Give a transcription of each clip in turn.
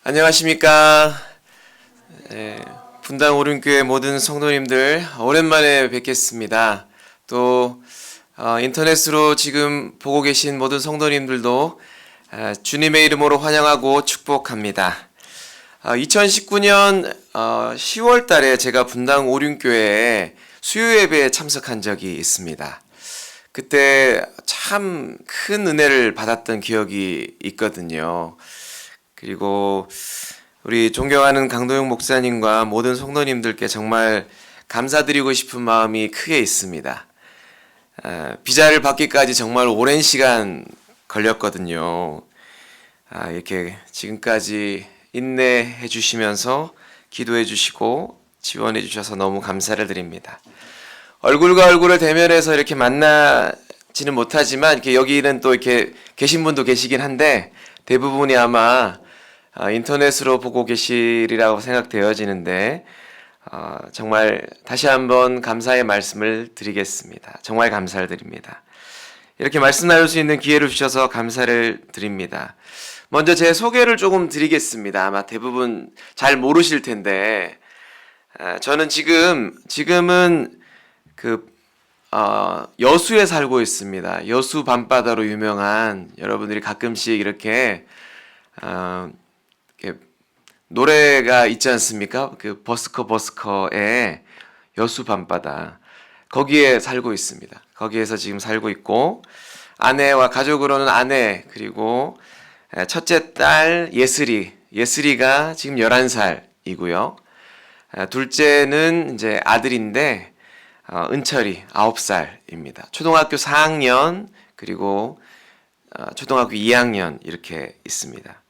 안녕하십니까. 분당 오륜교회 모든 성도님들 오랜만에 뵙겠습니다. 또 인터넷으로 지금 보고 계신 모든 성도님들도 주님의 이름으로 환영하고 축복합니다. 2019년 10월 달에 제가 분당 오륜교회에 수요예배에 참석한 적이 있습니다. 그때 참 큰 은혜를 받았던 기억이 있거든요. 그리고 우리 존경하는 강도영 목사님과 모든 성도님들께 정말 감사드리고 싶은 마음이 크게 있습니다. 비자를 받기까지 정말 오랜 시간 걸렸거든요. 이렇게 지금까지 인내해 주시면서 기도해 주시고 지원해 주셔서 너무 감사를 드립니다. 얼굴과 얼굴을 대면해서 이렇게 만나지는 못하지만 이렇게 여기는 또 이렇게 계신 분도 계시긴 한데 대부분이 아마 인터넷으로 보고 계시리라고 생각되어지는데 정말 다시 한번 감사의 말씀을 드리겠습니다. 정말 감사를 드립니다. 이렇게 말씀 나눌 수 있는 기회를 주셔서 감사를 드립니다. 먼저 제 소개를 조금 드리겠습니다. 아마 대부분 잘 모르실 텐데 저는 지금은 여수에 살고 있습니다. 여수 밤바다로 유명한 여러분들이 가끔씩 이렇게 노래가 있지 않습니까? 그 버스커의 여수 밤바다 거기에 살고 있습니다. 거기에서 지금 살고 있고 아내와 가족으로는 아내 그리고 첫째 딸 예슬이가 지금 11살이고요. 둘째는 이제 아들인데 은철이 9살입니다. 초등학교 4학년 그리고 초등학교 2학년 이렇게 있습니다.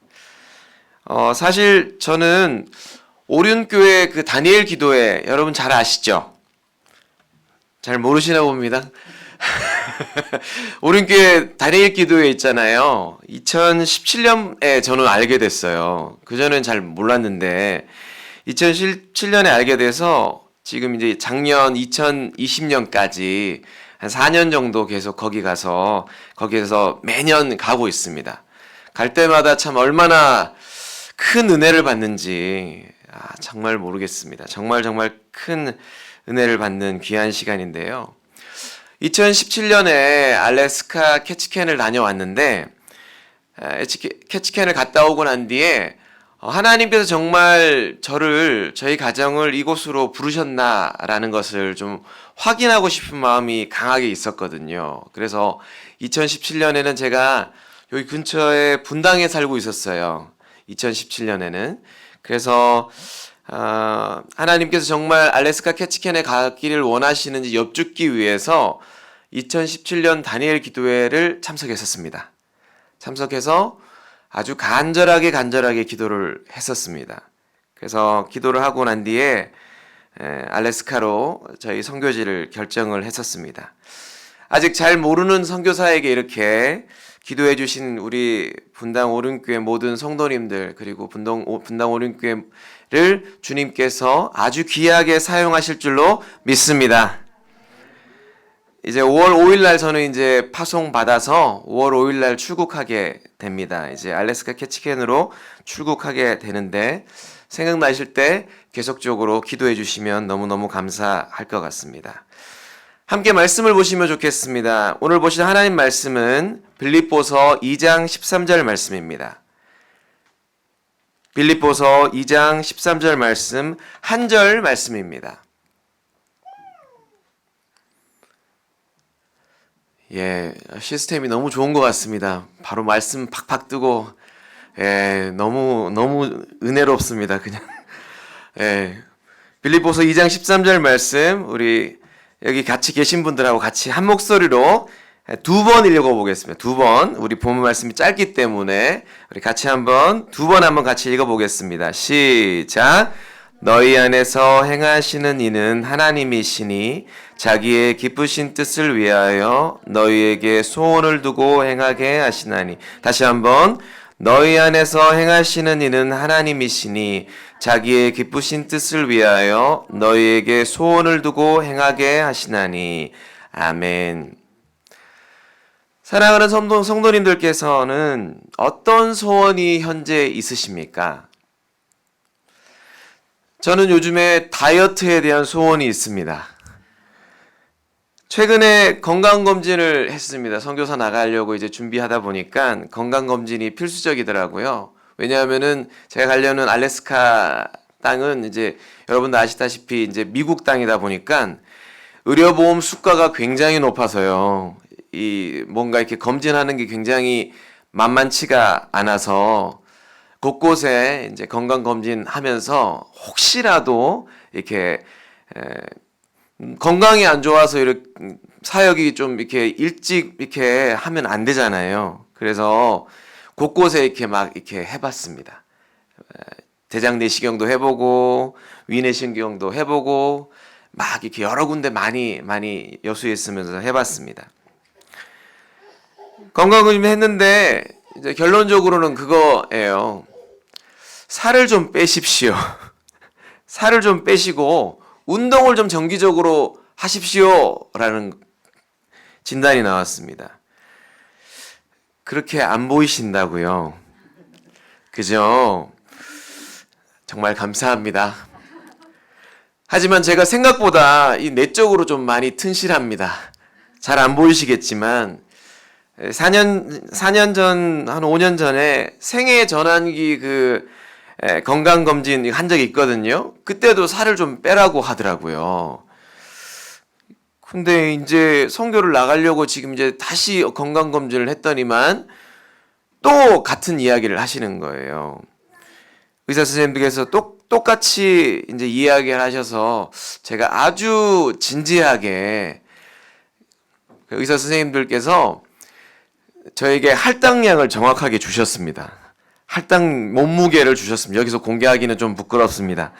사실 저는 오륜교회 그 다니엘 기도회 여러분 잘 아시죠? 잘 모르시나 봅니다. 오륜교회 다니엘 기도회 있잖아요. 2017년에 저는 알게 됐어요. 그전엔 잘 몰랐는데 2017년에 알게 돼서 지금 이제 작년 2020년까지 한 4년 정도 계속 거기서 매년 가고 있습니다. 갈 때마다 참 얼마나 큰 은혜를 받는지 정말 모르겠습니다. 정말 큰 은혜를 받는 귀한 시간인데요. 2017년에 알래스카 캐치캔을 다녀왔는데 캐치캔을 갔다 오고 난 뒤에 하나님께서 정말 저희 가정을 이곳으로 부르셨나라는 것을 좀 확인하고 싶은 마음이 강하게 있었거든요. 그래서 2017년에는 제가 여기 근처에 분당에 살고 있었어요. 2017년에는. 그래서 하나님께서 정말 알래스카 캐치캔에 가기를 원하시는지 엿듣기 위해서 2017년 다니엘 기도회를 참석했었습니다. 참석해서 아주 간절하게 기도를 했었습니다. 그래서 기도를 하고 난 뒤에 알래스카로 저희 선교지를 결정을 했었습니다. 아직 잘 모르는 선교사에게 이렇게 기도해 주신 우리 분당 오륜교회 모든 성도님들 그리고 분당 오륜교회를 주님께서 아주 귀하게 사용하실 줄로 믿습니다. 이제 5월 5일 날 저는 이제 파송 받아서 5월 5일 날 출국하게 됩니다. 이제 알래스카 캐치캔으로 출국하게 되는데 생각나실 때 계속적으로 기도해 주시면 너무너무 감사할 것 같습니다. 함께 말씀을 보시면 좋겠습니다. 오늘 보실 하나님 말씀은 빌립보서 2장 13절 말씀입니다. 빌립보서 2장 13절 말씀 한 절 말씀입니다. 시스템이 너무 좋은 것 같습니다. 바로 말씀 팍팍 뜨고 너무 은혜롭습니다. 그냥 빌립보서 2장 13절 말씀 우리 여기 같이 계신 분들하고 같이 한 목소리로 두 번 읽어보겠습니다. 두 번. 우리 본문 말씀이 짧기 때문에 우리 같이 두 번 한번 같이 읽어보겠습니다. 시작. 너희 안에서 행하시는 이는 하나님이시니 자기의 기쁘신 뜻을 위하여 너희에게 소원을 두고 행하게 하시나니. 다시 한번. 너희 안에서 행하시는 이는 하나님이시니 자기의 기쁘신 뜻을 위하여 너희에게 소원을 두고 행하게 하시나니. 아멘. 사랑하는 성도님들께서는 어떤 소원이 현재 있으십니까? 저는 요즘에 다이어트에 대한 소원이 있습니다. 최근에 건강검진을 했습니다. 선교사 나가려고 이제 준비하다 보니까 건강검진이 필수적이더라고요. 왜냐하면은 제가 가려는 알래스카 땅은 이제 여러분도 아시다시피 이제 미국 땅이다 보니까 의료보험 수가가 굉장히 높아서요. 이 뭔가 이렇게 검진하는 게 굉장히 만만치가 않아서 곳곳에 이제 건강검진 하면서 혹시라도 이렇게 건강이 안 좋아서 이렇게 사역이 좀 이렇게 일찍 이렇게 하면 안 되잖아요. 그래서 곳곳에 이렇게 막 이렇게 해봤습니다. 대장 내시경도 해보고 위 내시경도 해보고 막 이렇게 여러 군데 많이 여수했으면서 해봤습니다. 건강검진 했는데 이제 결론적으로는 그거예요. 살을 좀 빼십시오. 살을 좀 빼시고 운동을 좀 정기적으로 하십시오라는 진단이 나왔습니다. 그렇게 안 보이신다고요. 그죠? 정말 감사합니다. 하지만 제가 생각보다 이 내적으로 좀 많이 튼실합니다. 잘 안 보이시겠지만 4년 전, 한 5년 전에 생애 전환기 건강검진 한 적이 있거든요. 그때도 살을 좀 빼라고 하더라고요. 근데 이제 선교를 나가려고 지금 이제 다시 건강검진을 했더니만 또 같은 이야기를 하시는 거예요. 의사 선생님들께서 똑같이 이제 이야기를 하셔서 제가 아주 진지하게 의사 선생님들께서 저에게 할당량을 정확하게 주셨습니다. 할당 몸무게를 주셨습니다. 여기서 공개하기는 좀 부끄럽습니다.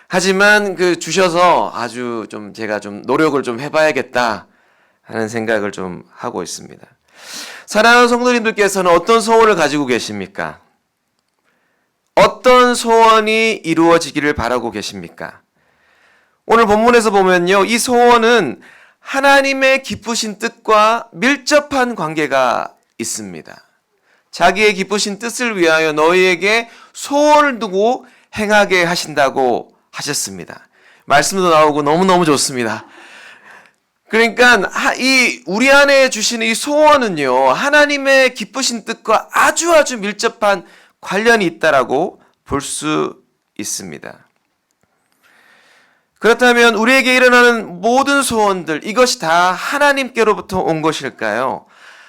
하지만 주셔서 아주 좀 제가 좀 노력을 좀 해봐야겠다 하는 생각을 좀 하고 있습니다. 사랑하는 성도님들께서는 어떤 소원을 가지고 계십니까? 어떤 소원이 이루어지기를 바라고 계십니까? 오늘 본문에서 보면요, 이 소원은 하나님의 기쁘신 뜻과 밀접한 관계가 있습니다. 자기의 기쁘신 뜻을 위하여 너희에게 소원을 두고 행하게 하신다고 하셨습니다. 말씀도 나오고 너무너무 좋습니다. 그러니까 우리 안에 주시는 이 소원은요, 하나님의 기쁘신 뜻과 아주 밀접한 관련이 있다라고 볼 수 있습니다. 그렇다면 우리에게 일어나는 모든 소원들, 이것이 다 하나님께로부터 온 것일까요?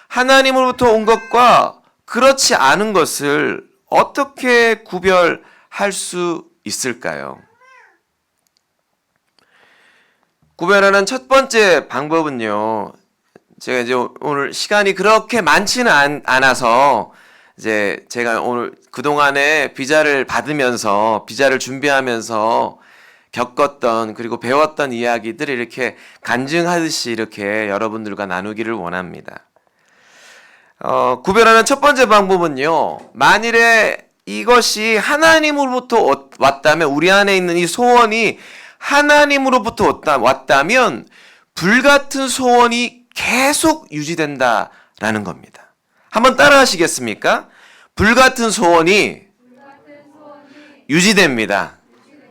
하나님으로부터 온 것과 그렇지 않은 것을 어떻게 구별할 수 있을까요? 구별하는 첫 번째 방법은요, 제가 이제 오늘 시간이 그렇게 많지는 않아서 이제 제가 오늘 그동안에 비자를 준비하면서 겪었던 그리고 배웠던 이야기들을 이렇게 간증하듯이 이렇게 여러분들과 나누기를 원합니다. 구별하는 첫 번째 방법은요, 만일에 이것이 하나님으로부터 왔다면, 우리 안에 있는 이 소원이 하나님으로부터 왔다면 불같은 소원이 계속 유지된다라는 겁니다. 한번 따라 하시겠습니까? 불같은 소원이 유지됩니다.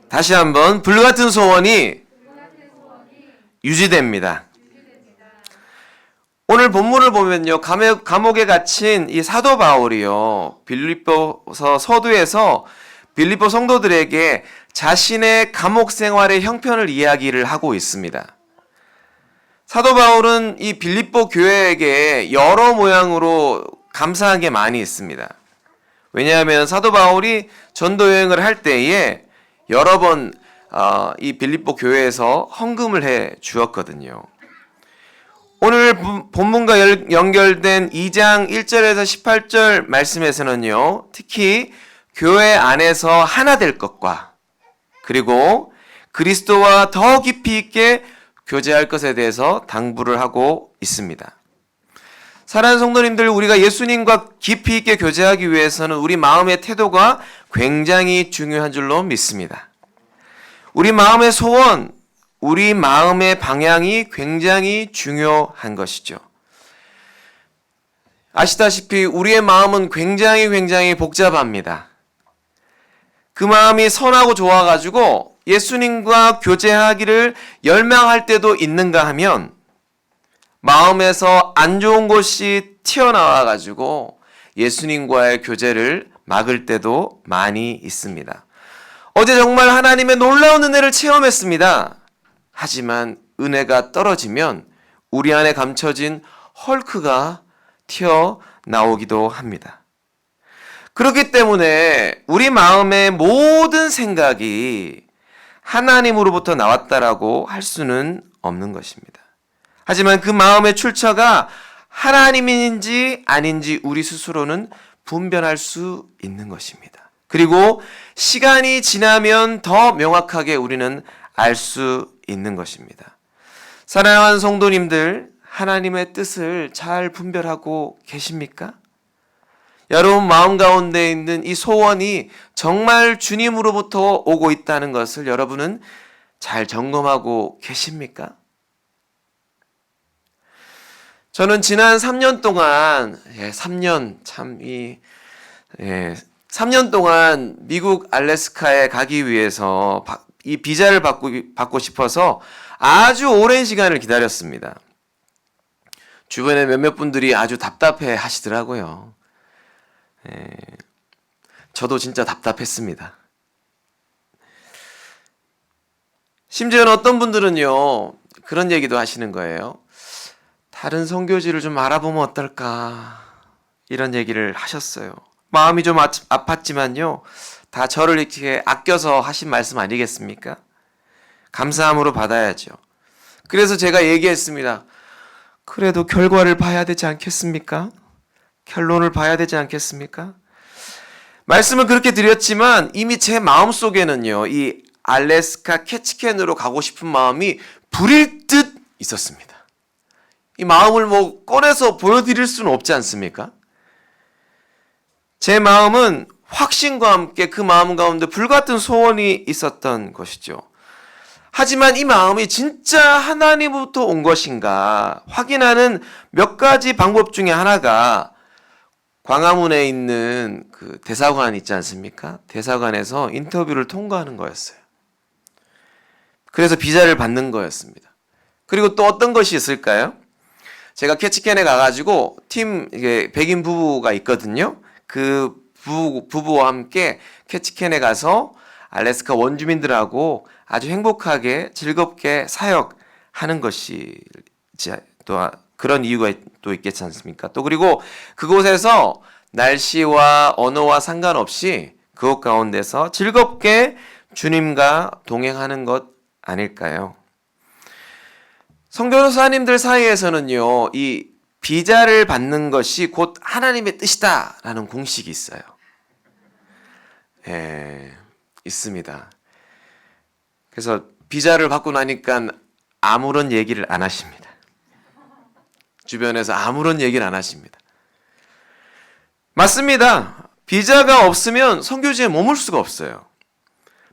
다시 한번, 불같은 소원이 유지됩니다. 오늘 본문을 보면요, 감옥에 갇힌 이 사도 바울이요, 빌립보서 서두에서 빌립보 성도들에게 자신의 감옥 생활의 형편을 이야기를 하고 있습니다. 사도 바울은 이 빌립보 교회에게 여러 모양으로 감사한 게 많이 있습니다. 왜냐하면 사도 바울이 전도 여행을 할 때에 여러 번 이 빌립보 교회에서 헌금을 해 주었거든요. 오늘 본문과 연결된 2장 1절에서 18절 말씀에서는요, 특히 교회 안에서 하나 될 것과 그리고 그리스도와 더 깊이 있게 교제할 것에 대해서 당부를 하고 있습니다. 사랑하는 성도님들, 우리가 예수님과 깊이 있게 교제하기 위해서는 우리 마음의 태도가 굉장히 중요한 줄로 믿습니다. 우리 마음의 소원, 우리 마음의 방향이 굉장히 중요한 것이죠. 아시다시피 우리의 마음은 굉장히 복잡합니다. 그 마음이 선하고 좋아가지고 예수님과 교제하기를 열망할 때도 있는가 하면 마음에서 안 좋은 것이 튀어나와 가지고 예수님과의 교제를 막을 때도 많이 있습니다. 어제 정말 하나님의 놀라운 은혜를 체험했습니다. 하지만 은혜가 떨어지면 우리 안에 감춰진 헐크가 튀어나오기도 합니다. 그렇기 때문에 우리 마음의 모든 생각이 하나님으로부터 나왔다라고 할 수는 없는 것입니다. 하지만 그 마음의 출처가 하나님인지 아닌지 우리 스스로는 분별할 수 있는 것입니다. 그리고 시간이 지나면 더 명확하게 우리는 알 수 있는 것입니다. 사랑하는 성도님들, 하나님의 뜻을 잘 분별하고 계십니까? 여러분 마음 가운데 있는 이 소원이 정말 주님으로부터 오고 있다는 것을 여러분은 잘 점검하고 계십니까? 저는 지난 3년 동안 3년 동안 미국 알래스카에 가기 위해서 이 비자를 받고 싶어서 아주 오랜 시간을 기다렸습니다. 주변에 몇몇 분들이 아주 답답해 하시더라고요. 저도 진짜 답답했습니다. 심지어는 어떤 분들은요, 그런 얘기도 하시는 거예요. 다른 선교지를 좀 알아보면 어떨까, 이런 얘기를 하셨어요. 마음이 좀 아팠지만요, 다 저를 이렇게 아껴서 하신 말씀 아니겠습니까? 감사함으로 받아야죠. 그래서 제가 얘기했습니다. 그래도 결과를 봐야 되지 않겠습니까? 결론을 봐야 되지 않겠습니까? 말씀을 그렇게 드렸지만 이미 제 마음속에는요, 이 알래스카 캐치캔으로 가고 싶은 마음이 불일 듯 있었습니다. 이 마음을 꺼내서 보여드릴 수는 없지 않습니까? 제 마음은 확신과 함께 그 마음 가운데 불같은 소원이 있었던 것이죠. 하지만 이 마음이 진짜 하나님부터 온 것인가 확인하는 몇 가지 방법 중에 하나가 광화문에 있는 그 대사관 있지 않습니까? 대사관에서 인터뷰를 통과하는 거였어요. 그래서 비자를 받는 거였습니다. 그리고 또 어떤 것이 있을까요? 제가 캐치캔에 가가지고 백인 부부가 있거든요. 그 부부와 함께 캐치캔에 가서 알래스카 원주민들하고 아주 행복하게 즐겁게 사역하는 것이 또 그런 이유가 또 있겠지 않습니까? 또 그리고 그곳에서 날씨와 언어와 상관없이 그곳 가운데서 즐겁게 주님과 동행하는 것 아닐까요? 선교사님들 사이에서는요, 이 비자를 받는 것이 곧 하나님의 뜻이다라는 공식이 있어요. 있습니다. 그래서 비자를 받고 나니까 아무런 얘기를 안 하십니다. 주변에서 아무런 얘기를 안 하십니다. 맞습니다. 비자가 없으면 선교지에 머물 수가 없어요.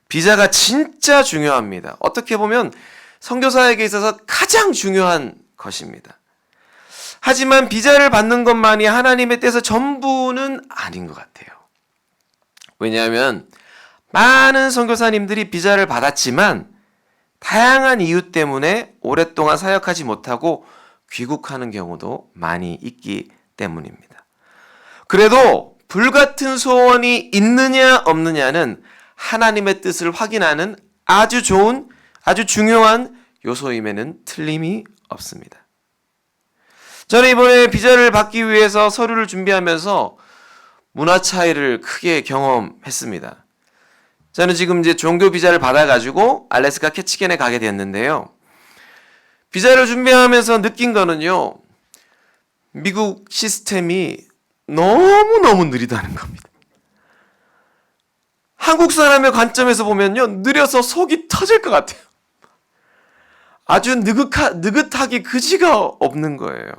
비자가 진짜 중요합니다. 어떻게 보면 선교사에게 있어서 가장 중요한 것입니다. 하지만 비자를 받는 것만이 하나님의 뜻의 전부는 아닌 것 같아요. 왜냐하면 많은 선교사님들이 비자를 받았지만 다양한 이유 때문에 오랫동안 사역하지 못하고 귀국하는 경우도 많이 있기 때문입니다. 그래도 불같은 소원이 있느냐 없느냐는 하나님의 뜻을 확인하는 아주 좋은, 아주 중요한 요소임에는 틀림이 없습니다. 저는 이번에 비자를 받기 위해서 서류를 준비하면서 문화 차이를 크게 경험했습니다. 저는 지금 이제 종교 비자를 받아가지고 알래스카 캐치캔에 가게 됐는데요. 비자를 준비하면서 느낀 거는요, 미국 시스템이 너무너무 느리다는 겁니다. 한국 사람의 관점에서 보면요, 느려서 속이 터질 것 같아요. 아주 느긋하기 그지가 없는 거예요.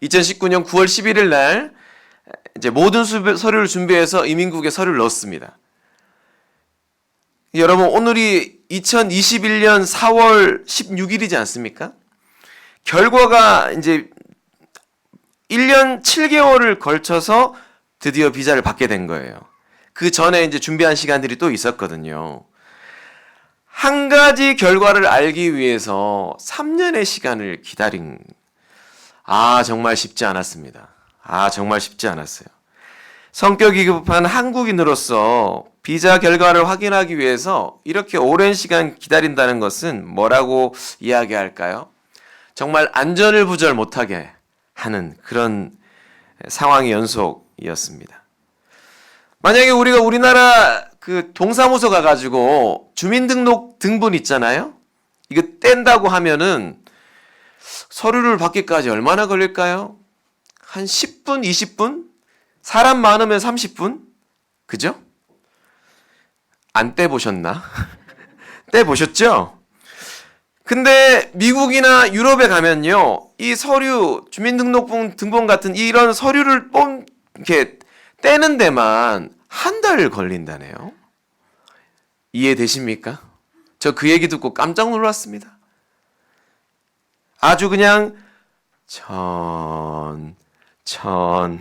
2019년 9월 11일 날 이제 모든 서류를 준비해서 이민국에 서류를 넣었습니다. 여러분, 오늘이 2021년 4월 16일이지 않습니까? 결과가 이제 1년 7개월을 걸쳐서 드디어 비자를 받게 된 거예요. 그 전에 이제 준비한 시간들이 또 있었거든요. 한 가지 결과를 알기 위해서 3년의 시간을 기다린, 정말 쉽지 않았습니다. 정말 쉽지 않았어요. 성격이 급한 한국인으로서 비자 결과를 확인하기 위해서 이렇게 오랜 시간 기다린다는 것은 뭐라고 이야기할까요? 정말 안전을 부절 못하게 하는 그런 상황의 연속이었습니다. 만약에 우리가 우리나라 그 동사무소 가가지고 주민등록 등본 있잖아요? 이거 뗀다고 하면은 서류를 받기까지 얼마나 걸릴까요? 한 10분, 20분? 사람 많으면 30분? 그죠? 안 떼보셨나? 떼보셨죠? 근데 미국이나 유럽에 가면요, 이 서류, 주민등록증 등본 같은 이런 서류를 이렇게 떼는 데만 한 달 걸린다네요. 이해되십니까? 저 그 얘기 듣고 깜짝 놀랐습니다. 아주 그냥 천히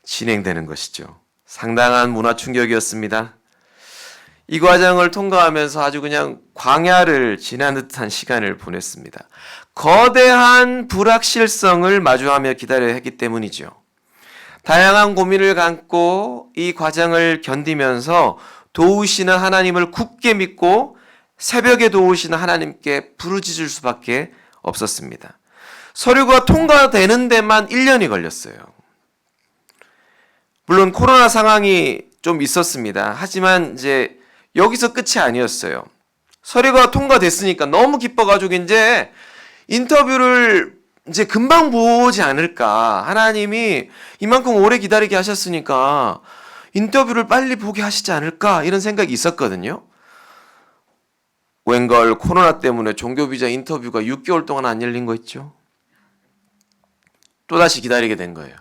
진행되는 것이죠. 상당한 문화 충격이었습니다. 이 과정을 통과하면서 아주 그냥 광야를 지난 듯한 시간을 보냈습니다. 거대한 불확실성을 마주하며 기다려야 했기 때문이죠. 다양한 고민을 갖고 이 과정을 견디면서 도우시는 하나님을 굳게 믿고 새벽에 도우시는 하나님께 부르짖을 수밖에 없었습니다. 서류가 통과되는 데만 1년이 걸렸어요. 물론 코로나 상황이 좀 있었습니다. 하지만 이제 여기서 끝이 아니었어요. 서류가 통과됐으니까 너무 기뻐가지고 이제 인터뷰를 이제 금방 보지 않을까. 하나님이 이만큼 오래 기다리게 하셨으니까 인터뷰를 빨리 보게 하시지 않을까. 이런 생각이 있었거든요. 웬걸 코로나 때문에 종교비자 인터뷰가 6개월 동안 안 열린 거 있죠. 또다시 기다리게 된 거예요.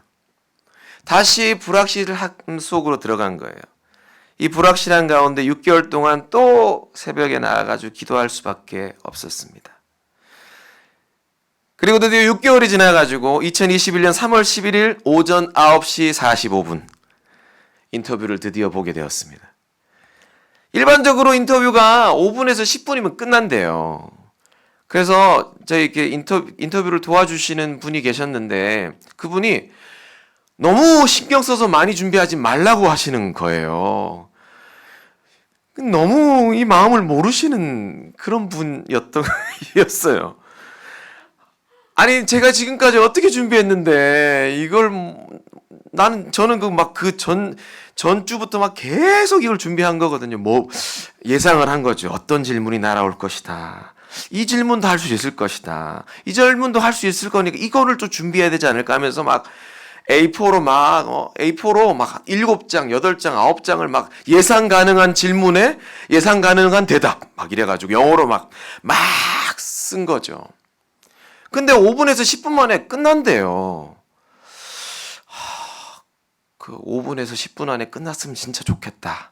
다시 불확실한 속으로 들어간 거예요. 이 불확실한 가운데 6개월 동안 또 새벽에 나와가지고 기도할 수밖에 없었습니다. 그리고 드디어 6개월이 지나가지고 2021년 3월 11일 오전 9시 45분 인터뷰를 드디어 보게 되었습니다. 일반적으로 인터뷰가 5분에서 10분이면 끝난대요. 그래서 저희 이렇게 인터뷰를 도와주시는 분이 계셨는데 그분이 너무 신경 써서 많이 준비하지 말라고 하시는 거예요. 너무 이 마음을 모르시는 그런 분이었어요. 아니 제가 지금까지 어떻게 준비했는데 이걸 저는 전주부터 막 계속 이걸 준비한 거거든요. 뭐 예상을 한 거죠. 어떤 질문이 날아올 것이다. 이 질문도 할 수 있을 것이다. 이 질문도 할 수 있을 거니까 이거를 또 준비해야 되지 않을까 하면서 막 A4로 막 7장, 8장, 9장을 막 예상 가능한 질문에 예상 가능한 대답 막 이래가지고 영어로 막 쓴 거죠. 근데 5분에서 10분 만에 끝난대요. 그 5분에서 10분 안에 끝났으면 진짜 좋겠다.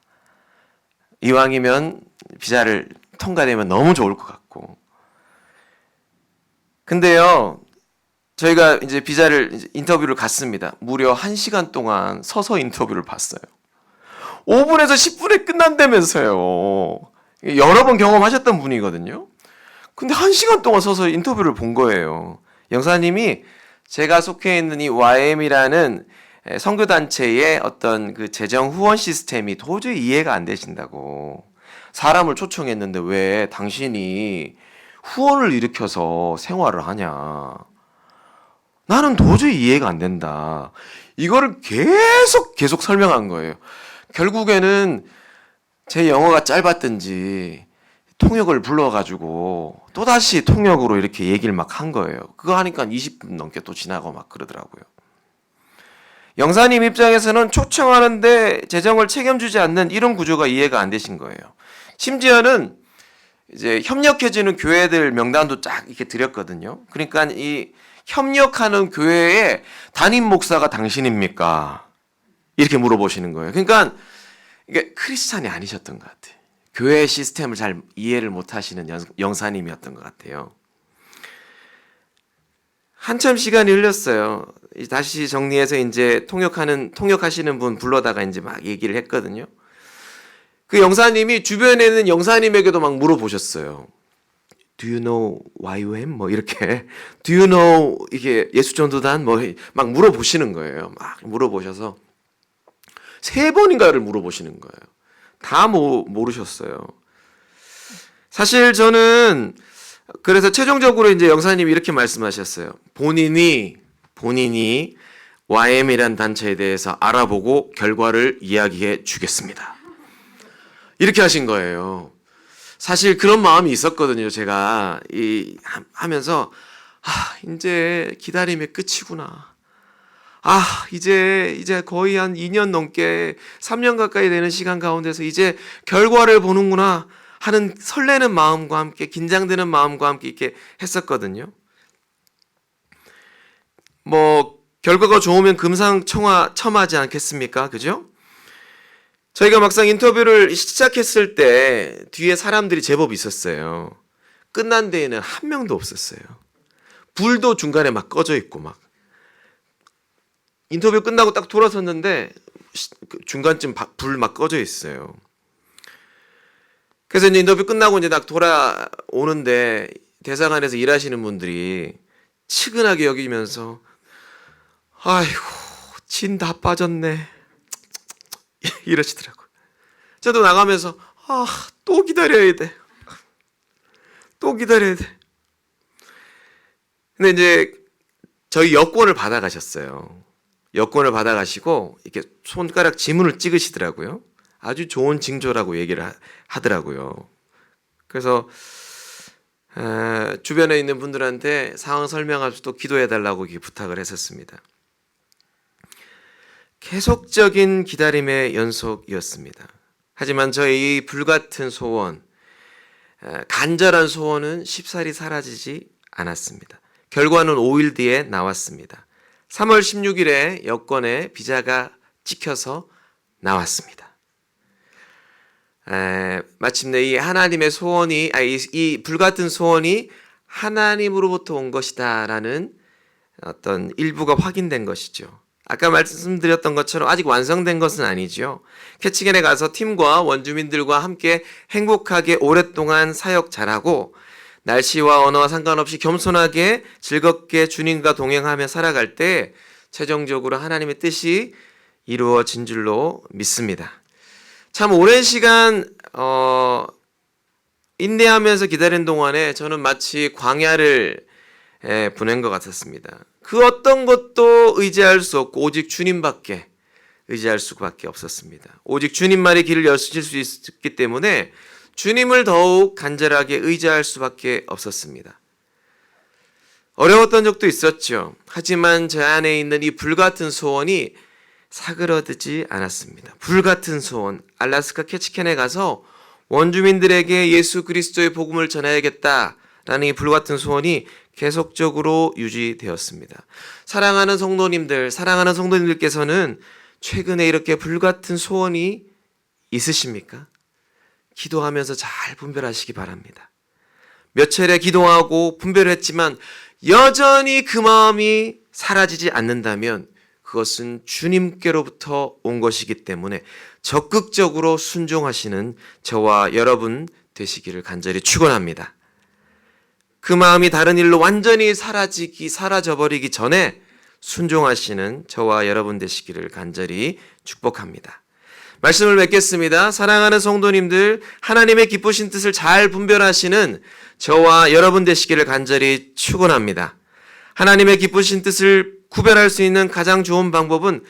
이왕이면 비자를 통과되면 너무 좋을 것 같고. 근데요, 저희가 이제 인터뷰를 갔습니다. 무려 1시간 동안 서서 인터뷰를 봤어요. 5분에서 10분에 끝난다면서요. 여러 번 경험하셨던 분이거든요. 근데 1시간 동안 서서 인터뷰를 본 거예요. 영사님이 제가 속해 있는 이 YM이라는 선교단체의 어떤 그 재정 후원 시스템이 도저히 이해가 안 되신다고. 사람을 초청했는데 왜 당신이 후원을 일으켜서 생활을 하냐. 나는 도저히 이해가 안 된다. 이거를 계속 설명한 거예요. 결국에는 제 영어가 짧았든지 통역을 불러가지고 또다시 통역으로 이렇게 얘기를 막 한 거예요. 그거 하니까 20분 넘게 또 지나고 막 그러더라고요. 영사님 입장에서는 초청하는데 재정을 책임지지 않는 이런 구조가 이해가 안 되신 거예요. 심지어는 이제 협력해주는 교회들 명단도 쫙 이렇게 드렸거든요. 그러니까 이 협력하는 교회의 담임 목사가 당신입니까? 이렇게 물어보시는 거예요. 그러니까 이게 크리스찬이 아니셨던 것 같아요. 교회 시스템을 잘 이해를 못 하시는 영사님이었던 것 같아요. 한참 시간이 흘렸어요. 다시 정리해서 이제 통역하시는 분 불러다가 이제 막 얘기를 했거든요. 그 영사님이 주변에 있는 영사님에게도 막 물어보셨어요. Do you know YWAM? 뭐 이렇게 Do you know 이게 예수전도단? 뭐 막 물어보시는 거예요. 막 물어보셔서 3번인가를 물어보시는 거예요. 다 모르셨어요. 사실 저는 그래서 최종적으로 이제 영사님이 이렇게 말씀하셨어요. 본인이 YM이란 단체에 대해서 알아보고 결과를 이야기해 주겠습니다. 이렇게 하신 거예요. 사실 그런 마음이 있었거든요. 제가 하면서 이제 기다림의 끝이구나. 이제 거의 한 2년 넘게 3년 가까이 되는 시간 가운데서 이제 결과를 보는구나 하는 설레는 마음과 함께 긴장되는 마음과 함께 이렇게 했었거든요. 뭐 결과가 좋으면 금상첨화지 않겠습니까? 그죠? 저희가 막상 인터뷰를 시작했을 때 뒤에 사람들이 제법 있었어요. 끝난 데에는 한 명도 없었어요. 불도 중간에 막 꺼져 있고 막. 인터뷰 끝나고 딱 돌아섰는데 중간쯤 불 막 꺼져 있어요. 그래서 이제 인터뷰 끝나고 이제 딱 돌아오는데 대사관에서 일하시는 분들이 측은하게 여기면서 아이고 진 다 빠졌네 이러시더라고요. 저도 나가면서 또 기다려야 돼. 또 기다려야 돼. 근데 이제 저희 여권을 받아가셨어요. 여권을 받아가시고 이렇게 손가락 지문을 찍으시더라고요. 아주 좋은 징조라고 얘기를 하더라고요. 그래서 주변에 있는 분들한테 상황 설명할 또 기도해달라고 이렇게 부탁을 했었습니다. 계속적인 기다림의 연속이었습니다. 하지만 저희 불같은 소원, 간절한 소원은 쉽사리 사라지지 않았습니다. 결과는 5일 뒤에 나왔습니다. 3월 16일에 여권에 비자가 찍혀서 나왔습니다. 마침내 이 하나님의 소원이, 이 불같은 소원이 하나님으로부터 온 것이다라는 어떤 일부가 확인된 것이죠. 아까 말씀드렸던 것처럼 아직 완성된 것은 아니죠. 캐치겐에 가서 팀과 원주민들과 함께 행복하게 오랫동안 사역 잘하고 날씨와 언어와 상관없이 겸손하게 즐겁게 주님과 동행하며 살아갈 때 최종적으로 하나님의 뜻이 이루어진 줄로 믿습니다. 참 오랜 시간 인내하면서 기다린 동안에 저는 마치 광야를 보낸 것 같았습니다. 그 어떤 것도 의지할 수 없고 오직 주님밖에 의지할 수밖에 없었습니다. 오직 주님만이 길을 여실 수 있기 때문에 주님을 더욱 간절하게 의지할 수밖에 없었습니다. 어려웠던 적도 있었죠. 하지만 제 안에 있는 이 불같은 소원이 사그러들지 않았습니다. 불같은 소원, 알래스카 캐치캔에 가서 원주민들에게 예수 그리스도의 복음을 전해야겠다라는 이 불같은 소원이 계속적으로 유지되었습니다. 사랑하는 성도님들께서는 최근에 이렇게 불같은 소원이 있으십니까? 기도하면서 잘 분별하시기 바랍니다. 몇 차례 기도하고 분별했지만 여전히 그 마음이 사라지지 않는다면 그것은 주님께로부터 온 것이기 때문에 적극적으로 순종하시는 저와 여러분 되시기를 간절히 축원합니다. 그 마음이 다른 일로 완전히 사라져버리기 전에 순종하시는 저와 여러분 되시기를 간절히 축복합니다. 말씀을 맺겠습니다. 사랑하는 성도님들, 하나님의 기쁘신 뜻을 잘 분별하시는 저와 여러분 되시기를 간절히 축원합니다. 하나님의 기쁘신 뜻을 구별할 수 있는 가장 좋은 방법은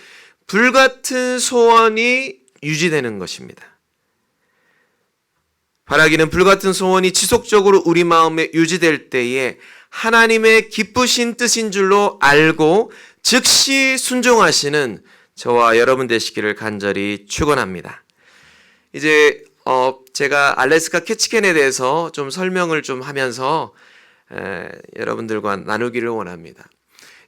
불같은 소원이 유지되는 것입니다. 바라기는 불같은 소원이 지속적으로 우리 마음에 유지될 때에 하나님의 기쁘신 뜻인 줄로 알고 즉시 순종하시는 저와 여러분 되시기를 간절히 축원합니다. 이제 제가 알래스카 캐치캔에 대해서 좀 설명을 좀 하면서 여러분들과 나누기를 원합니다.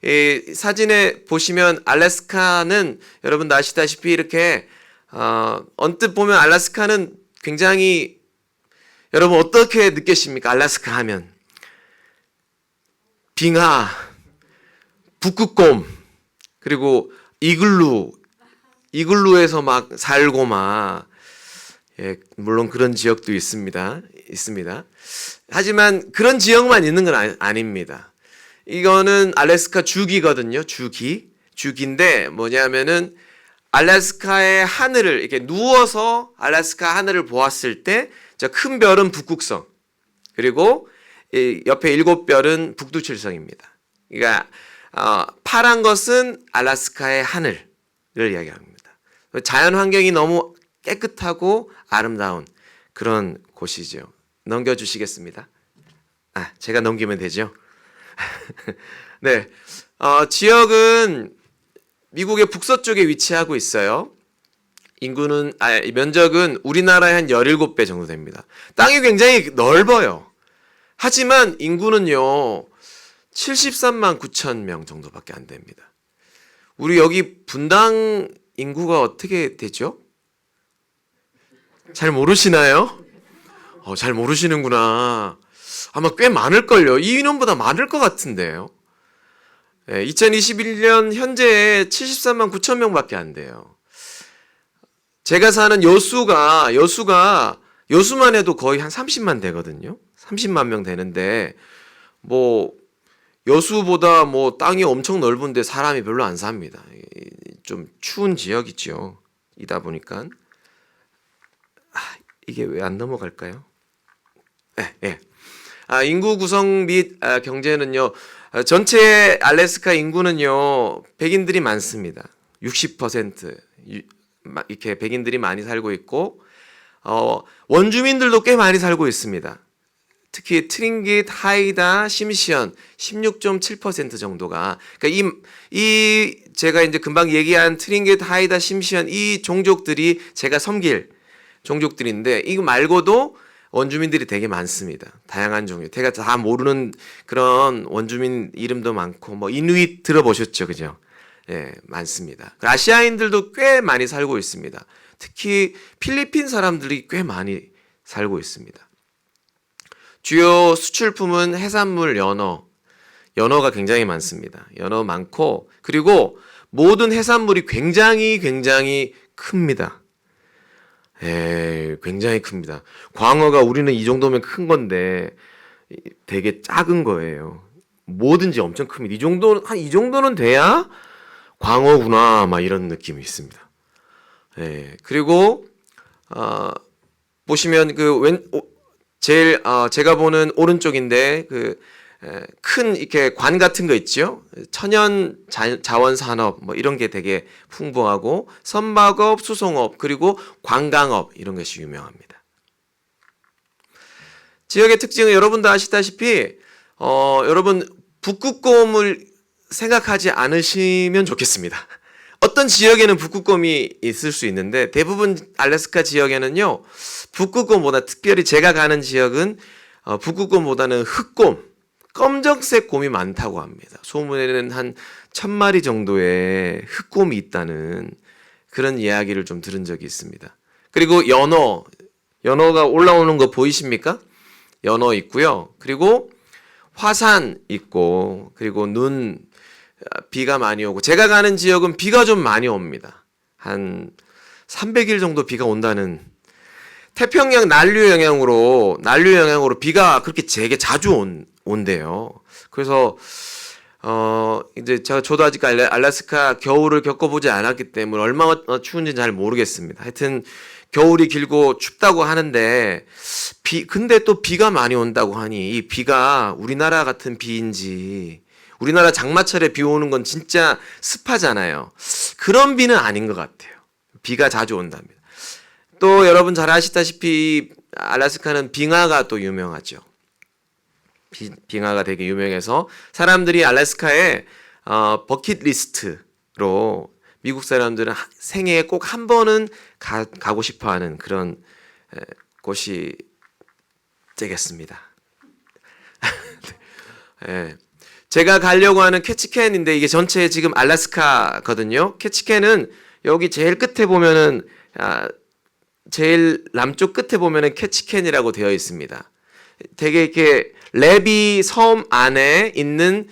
이 사진에 보시면 알래스카는 여러분 아시다시피 이렇게 언뜻 보면 알래스카는 굉장히 여러분 어떻게 느끼십니까? 알래스카 하면 빙하, 북극곰, 그리고 이글루에서 막 살고 막 예, 물론 그런 지역도 있습니다. 하지만 그런 지역만 있는 건 아닙니다. 이거는 알래스카 주기거든요. 주기인데 뭐냐면은 알래스카의 하늘을 이렇게 누워서 알래스카 하늘을 보았을 때 저 큰 별은 북극성, 그리고 옆에 7별은 북두칠성입니다. 그러니까 파란 것은 알래스카의 하늘을 이야기합니다. 자연 환경이 너무 깨끗하고 아름다운 그런 곳이죠. 넘겨주시겠습니다. 제가 넘기면 되죠. 네, 지역은 미국의 북서쪽에 위치하고 있어요. 면적은 우리나라의 한 17배 정도 됩니다. 땅이 굉장히 넓어요. 하지만 인구는요, 73만 9천 명 정도밖에 안 됩니다. 우리 여기 분당 인구가 어떻게 되죠? 잘 모르시나요? 잘 모르시는구나. 아마 꽤 많을걸요. 이 인원보다 많을 것 같은데요. 2021년 현재 73만 9천 명밖에 안 돼요. 제가 사는 여수만 해도 거의 한 30만 되거든요. 30만 명 되는데, 뭐, 여수보다 뭐 땅이 엄청 넓은데 사람이 별로 안 삽니다. 좀 추운 지역이죠. 이다 보니까. 이게 왜 안 넘어갈까요? 네. 인구 구성 및 경제는요, 전체 알래스카 인구는요, 백인들이 많습니다. 60% 이렇게 백인들이 많이 살고 있고, 원주민들도 꽤 많이 살고 있습니다. 특히 트링깃, 하이다, 심시언 16.7% 정도가, 그러니까 이 제가 이제 금방 얘기한 트링깃, 하이다, 심시언 이 종족들이 제가 섬길 종족들인데, 이거 말고도 원주민들이 되게 많습니다. 다양한 종류. 제가 다 모르는 그런 원주민 이름도 많고, 뭐 이누잇 들어보셨죠, 그죠? 예, 많습니다. 아시아인들도 꽤 많이 살고 있습니다. 특히 필리핀 사람들이 꽤 많이 살고 있습니다. 주요 수출품은 해산물, 연어가 굉장히 많습니다. 연어 많고, 그리고 모든 해산물이 굉장히 큽니다. 굉장히 큽니다. 광어가 우리는 이 정도면 큰 건데 되게 작은 거예요. 뭐든지 엄청 큽니다. 이 정도는 돼야 광어구나, 막 이런 느낌이 있습니다. 그리고 보시면 제일 제가 보는 오른쪽인데 큰 이렇게 관 같은 거 있죠. 천연 자원 산업 뭐 이런 게 되게 풍부하고, 선박업, 수송업, 그리고 관광업 이런 것이 유명합니다. 지역의 특징은 여러분도 아시다시피 여러분 북극곰을 생각하지 않으시면 좋겠습니다. 어떤 지역에는 북극곰이 있을 수 있는데, 대부분 알래스카 지역에는요, 북극곰보다, 특별히 제가 가는 지역은 북극곰보다는 흑곰, 검정색 곰이 많다고 합니다. 소문에는 한 1000마리 정도의 흑곰이 있다는 그런 이야기를 좀 들은 적이 있습니다. 그리고 연어가 올라오는 거 보이십니까? 연어 있고요. 그리고 화산 있고, 그리고 비가 많이 오고, 제가 가는 지역은 비가 좀 많이 옵니다. 한 300일 정도 비가 온다는, 태평양 난류 영향으로 비가 그렇게 되게 자주 온대요. 그래서 이제 저도 아직 알래스카 겨울을 겪어보지 않았기 때문에 얼마나 추운지 잘 모르겠습니다. 하여튼 겨울이 길고 춥다고 하는데, 근데 또 비가 많이 온다고 하니, 이 비가 우리나라 같은 비인지, 우리나라 장마철에 비 오는 건 진짜 습하잖아요. 그런 비는 아닌 것 같아요. 비가 자주 온답니다. 또 여러분 잘 아시다시피 알래스카는 빙하가 또 유명하죠. 빙하가 되게 유명해서 사람들이 알래스카에 버킷리스트로, 미국 사람들은 생애에 꼭 한 번은 가고 싶어하는 그런 곳이 되겠습니다. 제가 가려고 하는 캐치캔인데, 이게 전체 지금 알래스카거든요. 캐치캔은 여기 제일 끝에 보면은 제일 남쪽 끝에 보면은 캐치캔이라고 되어 있습니다. 되게 이렇게 레비 섬 안에 있는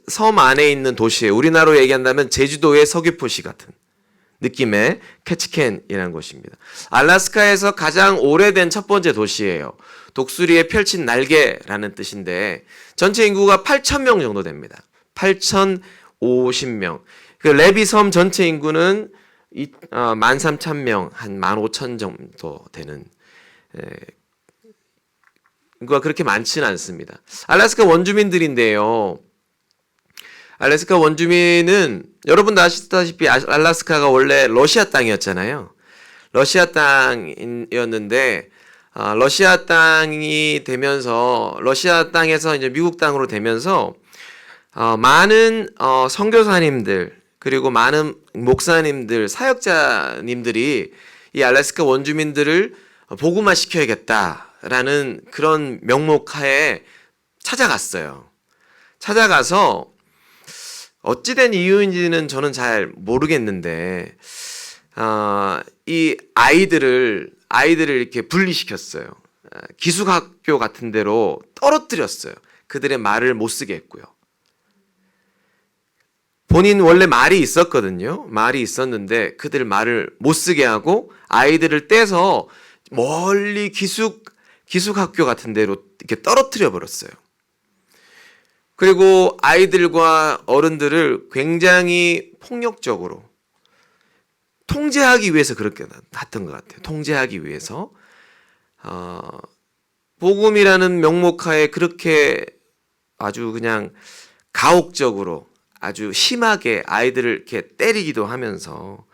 섬 안에 있는 도시예요. 우리나라로 얘기한다면 제주도의 서귀포시 같은 느낌의 캐치캔이라는 곳입니다. 알래스카에서 가장 오래된 첫 번째 도시예요. 독수리의 펼친 날개라는 뜻인데 전체 인구가 8,000명 정도 됩니다. 8,050명. 그 레비 섬 전체 인구는 13,000명, 한 15,000 정도 되는 인구가 그렇게 많지는 않습니다. 알래스카 원주민들인데요. 알래스카 원주민은 여러분 다 아시다시피 알래스카가 원래 러시아 땅이었잖아요. 러시아 땅이었는데 러시아 땅이 되면서 러시아 땅에서 이제 미국 땅으로 되면서 많은 선교사님들 그리고 많은 목사님들, 사역자님들이 이 알래스카 원주민들을 복음화 시켜야겠다라는 그런 명목하에 찾아갔어요. 찾아가서 어찌된 이유인지는 저는 잘 모르겠는데 이 아이들을 이렇게 분리시켰어요. 기숙학교 같은 데로 떨어뜨렸어요. 그들의 말을 못 쓰게 했고요. 본인 원래 말이 있었거든요. 말이 있었는데 그들 말을 못 쓰게 하고 아이들을 떼서 멀리 기숙학교 같은 데로 이렇게 떨어뜨려 버렸어요. 그리고 아이들과 어른들을 굉장히 폭력적으로 통제하기 위해서 그렇게 했던 것 같아요. 통제하기 위해서 복음이라는 명목하에 그렇게 아주 그냥 가혹적으로 아주 심하게 아이들을 이렇게 때리기도 하면서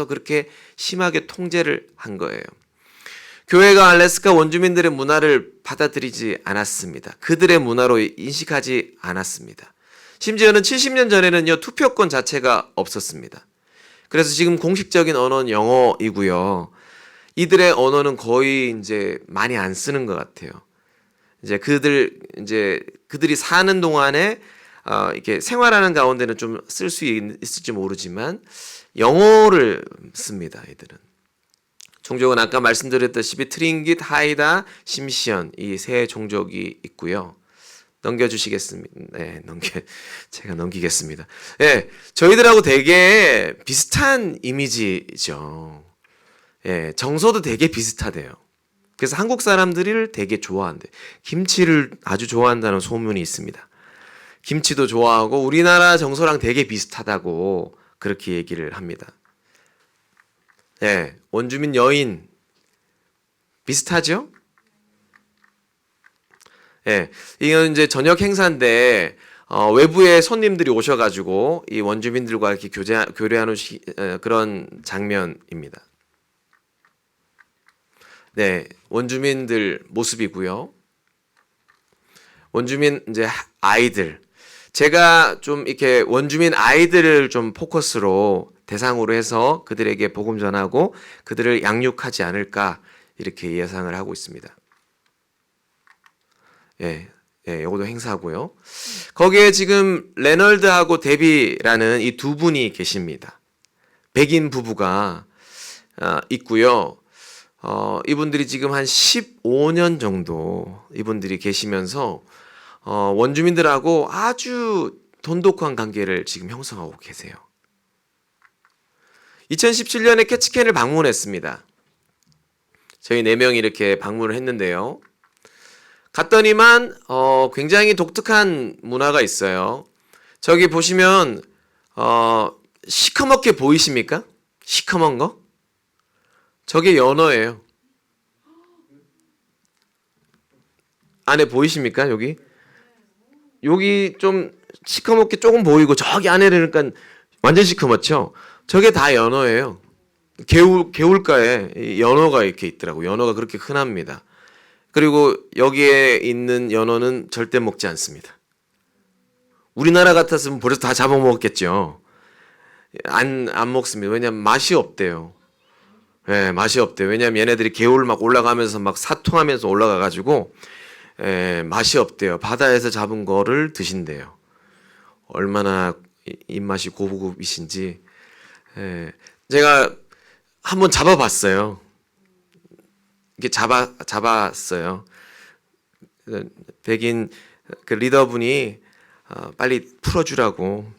그렇게 심하게 통제를 한 거예요. 교회가 알래스카 원주민들의 문화를 받아들이지 않았습니다. 그들의 문화로 인식하지 않았습니다. 심지어는 70년 전에는요, 투표권 자체가 없었습니다. 그래서 지금 공식적인 언어는 영어이고요. 이들의 언어는 거의 이제 많이 안 쓰는 것 같아요. 그들이 사는 동안에 이렇게 생활하는 가운데는 좀 쓸 수 있을지 모르지만 영어를 씁니다. 이들은. 종족은 아까 말씀드렸다시피 트링깃, 하이다, 심시언 이 세 종족이 있고요. 넘겨주시겠습니다. 네, 제가 넘기겠습니다. 네, 저희들하고 되게 비슷한 이미지죠. 예, 정서도 되게 비슷하대요. 그래서 한국 사람들을 되게 좋아한대. 김치를 아주 좋아한다는 소문이 있습니다. 김치도 좋아하고 우리나라 정서랑 되게 비슷하다고 그렇게 얘기를 합니다. 예, 원주민 여인 비슷하죠? 예, 이건 이제 저녁 행사인데 외부의 손님들이 오셔가지고 이 원주민들과 이렇게 교류하는 그런 장면입니다. 네, 원주민들 모습이고요. 원주민 이제 아이들. 제가 좀 이렇게 원주민 아이들을 좀 포커스로 대상으로 해서 그들에게 복음 전하고 그들을 양육하지 않을까 이렇게 예상을 하고 있습니다. 예, 요것도 행사고요. 거기에 지금 레널드하고 데비라는 이 두 분이 계십니다. 백인 부부가 있고요. 이분들이 지금 한 15년 정도 이분들이 계시면서 원주민들하고 아주 돈독한 관계를 지금 형성하고 계세요. 2017년에 캐치캔을 방문했습니다. 저희 4명이 이렇게 방문을 했는데요. 갔더니만 굉장히 독특한 문화가 있어요. 저기 보시면 시커멓게 보이십니까? 시커먼 거? 저게 연어예요. 안에 보이십니까? 여기 좀 시커멓게 조금 보이고 저기 안에는 그러니까 완전 시커멓죠. 저게 다 연어예요. 개울가에 연어가 이렇게 있더라고요. 연어가 그렇게 흔합니다. 그리고 여기에 있는 연어는 절대 먹지 않습니다. 우리나라 같았으면 벌써 다 잡아먹었겠죠. 안 먹습니다. 왜냐하면 맛이 없대요. 네, 맛이 없대요. 왜냐하면 얘네들이 개울 막 올라가면서 막 사통하면서 올라가가지고 맛이 없대요. 바다에서 잡은 거를 드신대요. 얼마나 입맛이 고급이신지. 제가 한번 잡아봤어요. 이렇게 잡았어요. 백인 그 리더분이 빨리 풀어주라고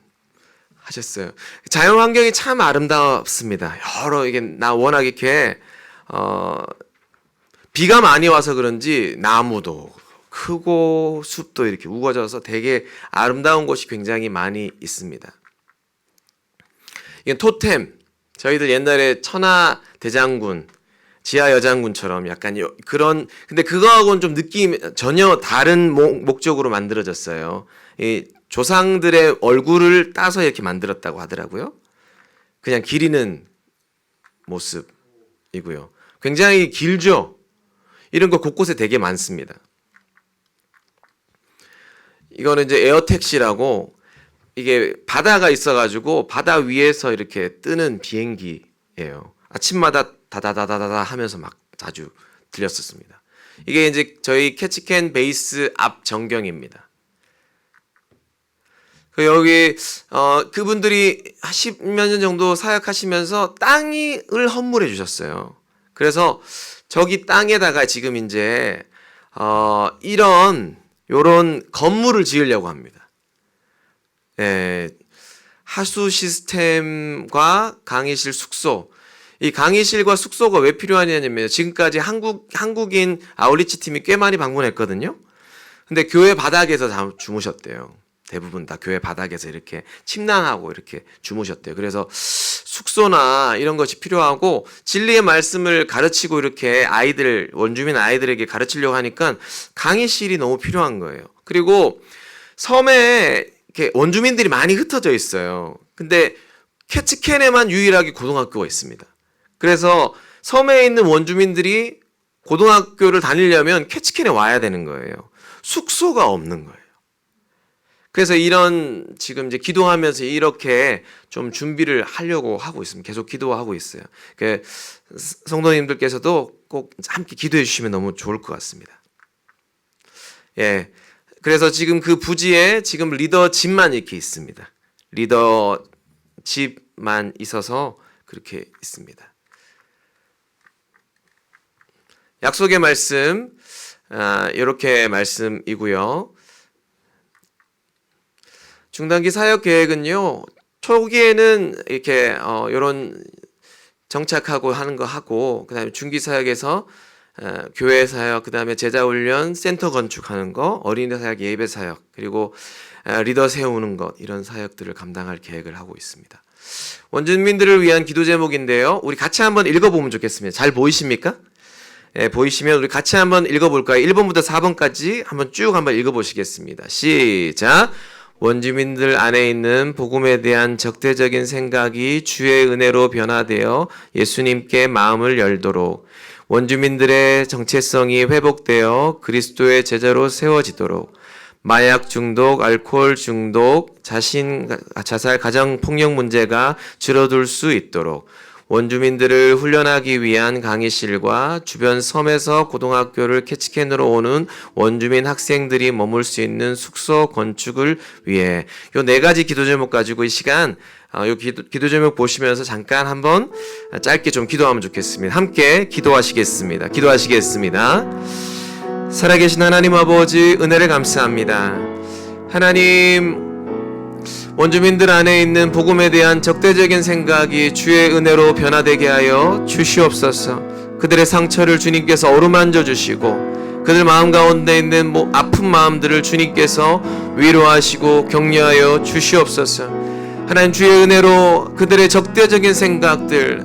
하셨어요. 자연 환경이 참 아름답습니다. 여러 이게 워낙 이렇게 비가 많이 와서 그런지 나무도 크고 숲도 이렇게 우거져서 되게 아름다운 곳이 굉장히 많이 있습니다. 이게 토템, 저희들 옛날에 천하 대장군, 지하 여장군처럼 약간 그런, 근데 그거하고는 좀 느낌이 전혀 다른 목적으로 만들어졌어요. 이 조상들의 얼굴을 따서 이렇게 만들었다고 하더라고요. 그냥 기리는 모습이고요. 굉장히 길죠. 이런 거 곳곳에 되게 많습니다. 이거는 이제 에어택시라고, 이게 바다가 있어가지고 바다 위에서 이렇게 뜨는 비행기예요. 아침마다 다다다다다 하면서 막 자주 들렸었습니다. 이게 이제 저희 캐치캔 베이스 앞 전경입니다. 여기 그분들이 10몇 년 정도 사역하시면서 땅을 헌물해 주셨어요. 그래서 저기 땅에다가 지금 이제 요런 건물을 지으려고 합니다. 예, 하수 시스템과 강의실, 숙소. 이 강의실과 숙소가 왜 필요하냐면 지금까지 한국인 아울리치 팀이 꽤 많이 방문했거든요. 근데 교회 바닥에서 다 주무셨대요. 대부분 다 교회 바닥에서 이렇게 침낭하고 이렇게 주무셨대요. 그래서 숙소나 이런 것이 필요하고 진리의 말씀을 가르치고 이렇게 원주민 아이들에게 가르치려고 하니까 강의실이 너무 필요한 거예요. 그리고 섬에 이렇게 원주민들이 많이 흩어져 있어요. 근데 캐치캔에만 유일하게 고등학교가 있습니다. 그래서 섬에 있는 원주민들이 고등학교를 다니려면 캐치캔에 와야 되는 거예요. 숙소가 없는 거예요. 그래서 지금 이제 기도하면서 이렇게 좀 준비를 하려고 하고 있습니다. 계속 기도하고 있어요. 성도님들께서도 꼭 함께 기도해 주시면 너무 좋을 것 같습니다. 예. 그래서 지금 그 부지에 지금 리더 집만 이렇게 있습니다. 리더 집만 있어서 그렇게 있습니다. 약속의 말씀, 이렇게 말씀이고요. 중단기 사역 계획은요, 초기에는 이렇게 이런 정착하고 하는 거 하고, 그다음에 중기 사역에서 교회 사역, 그다음에 제자 훈련, 센터 건축하는 거, 어린이 사역, 예배 사역, 그리고 리더 세우는 것, 이런 사역들을 감당할 계획을 하고 있습니다. 원주민들을 위한 기도 제목인데요, 우리 같이 한번 읽어보면 좋겠습니다. 잘 보이십니까? 예, 보이시면 우리 같이 한번 읽어볼까요? 1번부터 4번까지 한번 쭉 한번 읽어보시겠습니다. 시작! 원주민들 안에 있는 복음에 대한 적대적인 생각이 주의 은혜로 변화되어 예수님께 마음을 열도록, 원주민들의 정체성이 회복되어 그리스도의 제자로 세워지도록, 마약 중독, 알코올 중독, 자살, 가정폭력 문제가 줄어들 수 있도록, 원주민들을 훈련하기 위한 강의실과 주변 섬에서 고등학교를 캐치캔으로 오는 원주민 학생들이 머물 수 있는 숙소 건축을 위해, 요 4가지 기도 제목 가지고 이 시간 요 기도 제목 보시면서 잠깐 한번 짧게 좀 기도하면 좋겠습니다. 함께 기도하시겠습니다. 살아계신 하나님 아버지, 은혜를 감사합니다. 하나님, 원주민들 안에 있는 복음에 대한 적대적인 생각이 주의 은혜로 변화되게 하여 주시옵소서. 그들의 상처를 주님께서 어루만져 주시고 그들 마음 가운데 있는 아픈 마음들을 주님께서 위로하시고 격려하여 주시옵소서. 하나님, 주의 은혜로 그들의 적대적인 생각들,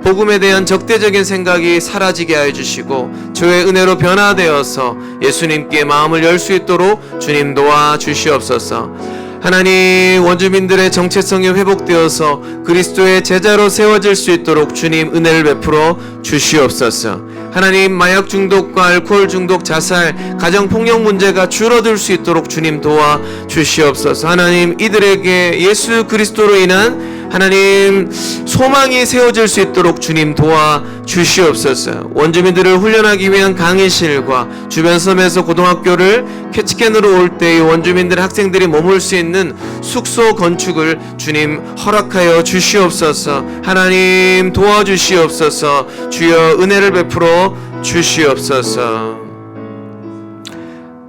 복음에 대한 적대적인 생각이 사라지게 하여 주시고 주의 은혜로 변화되어서 예수님께 마음을 열 수 있도록 주님 도와 주시옵소서. 하나님, 원주민들의 정체성이 회복되어서 그리스도의 제자로 세워질 수 있도록 주님 은혜를 베풀어 주시옵소서. 하나님, 마약 중독과 알코올 중독, 자살, 가정폭력 문제가 줄어들 수 있도록 주님 도와 주시옵소서. 하나님, 이들에게 예수 그리스도로 인한 하나님 소망이 세워질 수 있도록 주님 도와 주시옵소서. 원주민들을 훈련하기 위한 강의실과 주변 섬에서 고등학교를 캐치캔으로 올 때 원주민들 학생들이 머물 수 있는 숙소 건축을 주님 허락하여 주시옵소서. 하나님 도와주시옵소서. 주여 은혜를 베풀어 주시옵소서.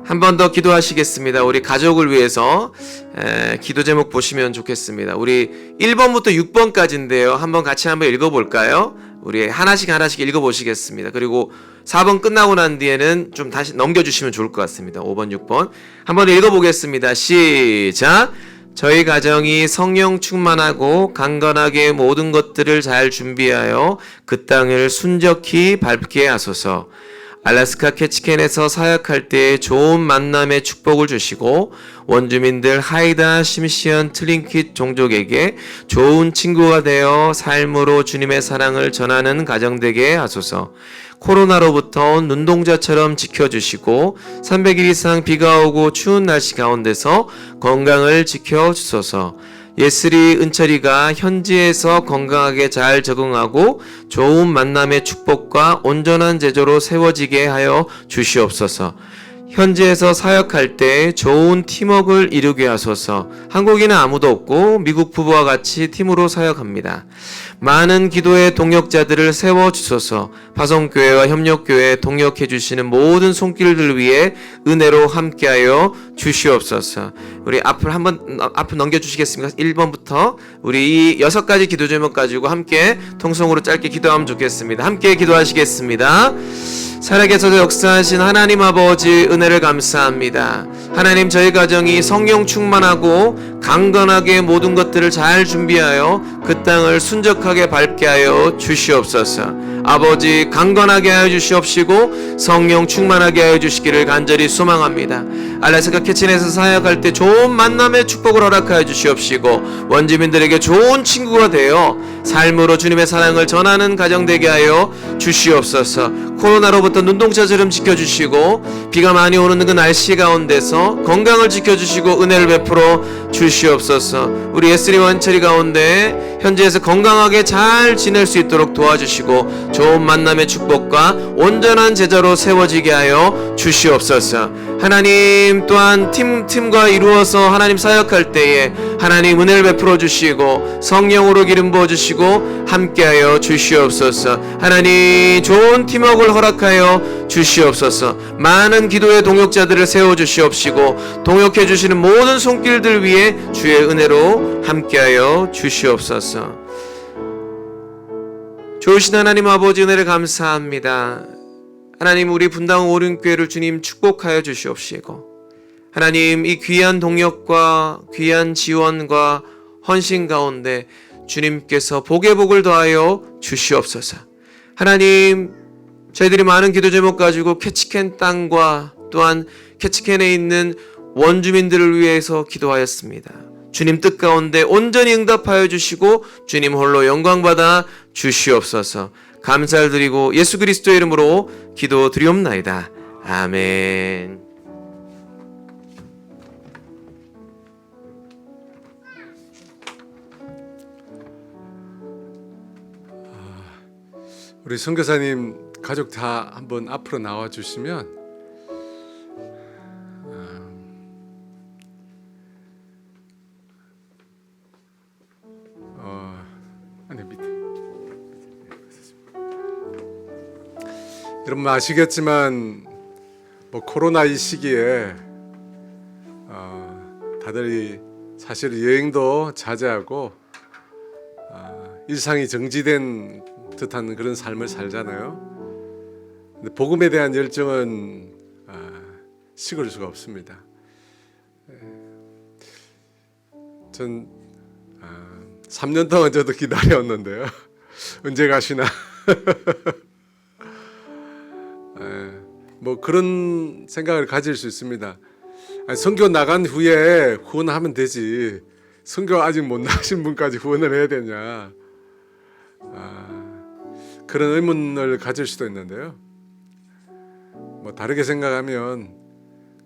한 번 더 기도하시겠습니다. 우리 가족을 위해서 기도 제목 보시면 좋겠습니다. 우리 1번부터 6번까지인데요. 한번 같이 한번 읽어볼까요? 우리 하나씩 읽어보시겠습니다. 그리고 4번 끝나고 난 뒤에는 좀 다시 넘겨주시면 좋을 것 같습니다. 5번, 6번 한번 읽어보겠습니다. 시작! 저희 가정이 성령 충만하고 강건하게 모든 것들을 잘 준비하여 그 땅을 순적히 밟게 하소서. 알래스카 캐치켄에서 사역할 때 좋은 만남의 축복을 주시고 원주민들 하이다, 심시언, 트링킷 종족에게 좋은 친구가 되어 삶으로 주님의 사랑을 전하는 가정 되게 하소서. 코로나로부터 눈동자처럼 지켜주시고 300일 이상 비가 오고 추운 날씨 가운데서 건강을 지켜주소서. 예슬이, 은철이가 현지에서 건강하게 잘 적응하고 좋은 만남의 축복과 온전한 제자로 세워지게 하여 주시옵소서. 현지에서 사역할 때 좋은 팀워크를 이루게 하소서. 한국인은 아무도 없고 미국 부부와 같이 팀으로 사역합니다. 많은 기도의 동역자들을 세워주소서. 파송교회와 협력교회에 동역해 주시는 모든 손길들 위해 은혜로 함께하여 주시옵소서. 우리 앞을 넘겨주시겠습니까? 1번부터 우리 이 6가지 기도 제목 가지고 함께 통성으로 짧게 기도하면 좋겠습니다. 함께 기도하시겠습니다. 살아계셔서 역사하신 하나님 아버지 은혜를 감사합니다. 하나님, 저희 가정이 성령 충만하고 강건하게 모든 것들을 잘 준비하여 그 땅을 순적하게 밟게 하여 주시옵소서. 아버지, 강건하게 하여 주시옵시고 성령 충만하게 하여 주시기를 간절히 소망합니다. 알래스카 캐치넷에서 사역할 때 좋은 만남의 축복을 허락하여 주시옵시고 원주민들에게 좋은 친구가 되어 삶으로 주님의 사랑을 전하는 가정 되게 하여 주시옵소서. 코로나로부터 눈동자처럼 지켜주시고 비가 많이 오는 그 날씨 가운데서 건강을 지켜주시고 은혜를 베풀어 주시옵소서. 우리 예슬이 원철이 가운데 현지에서 건강하게 잘 지낼 수 있도록 도와주시고 좋은 만남의 축복과 온전한 제자로 세워지게 하여 주시옵소서. 하나님, 또한 팀과 이루어서 하나님 사역할 때에 하나님 은혜를 베풀어 주시고 성령으로 기름 부어 주시고 함께하여 주시옵소서. 하나님, 좋은 팀워크를 허락하여 주시옵소서. 많은 기도의 동역자들을 세워 주시옵시고 동역해 주시는 모든 손길들 위해 주의 은혜로 함께하여 주시옵소서. 좋으신 하나님 아버지, 은혜를 감사합니다. 하나님, 우리 분당 오륜교회를 주님 축복하여 주시옵시고 하나님, 이 귀한 동역과 귀한 지원과 헌신 가운데 주님께서 복의 복을 더하여 주시옵소서. 하나님, 저희들이 많은 기도 제목 가지고 캐치켄 땅과 또한 캐치켄에 있는 원주민들을 위해서 기도하였습니다. 주님 뜻 가운데 온전히 응답하여 주시고 주님 홀로 영광받아 주시옵소서. 감사를 드리고 예수 그리스도의 이름으로 기도드리옵나이다. 아멘. 우리 선교사님 가족 다 한번 앞으로 나와 주시면 아니 밑에 여러분 아시겠지만 뭐 코로나 이 시기에 다들 사실 여행도 자제하고 일상이 정지된 듯한 그런 삶을 살잖아요. 근데 복음에 대한 열정은 식을 수가 없습니다. 전 3년 동안 저도 기다렸는데요. 언제 가시나? 뭐 그런 생각을 가질 수 있습니다. 선교 나간 후에 후원하면 되지. 선교 아직 못 나신 분까지 후원을 해야 되냐? 그런 의문을 가질 수도 있는데요. 뭐 다르게 생각하면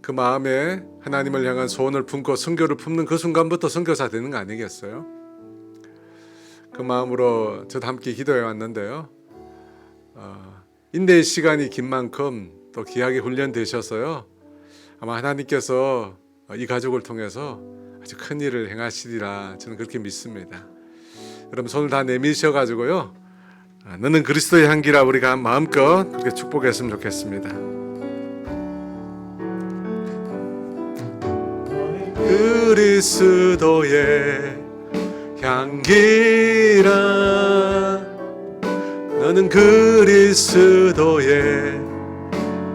그 마음에 하나님을 향한 소원을 품고 선교를 품는 그 순간부터 선교사 되는 거 아니겠어요? 그 마음으로 저도 함께 기도해 왔는데요. 인내의 시간이 긴 만큼 또 귀하게 훈련되셔서요. 아마 하나님께서 이 가족을 통해서 아주 큰 일을 행하시리라 저는 그렇게 믿습니다. 여러분 손을 다 내미셔가지고요. 너는 그리스도의 향기라 우리가 마음껏 그렇게 축복했으면 좋겠습니다. 그리스도의 향기라. 너는 그리스도의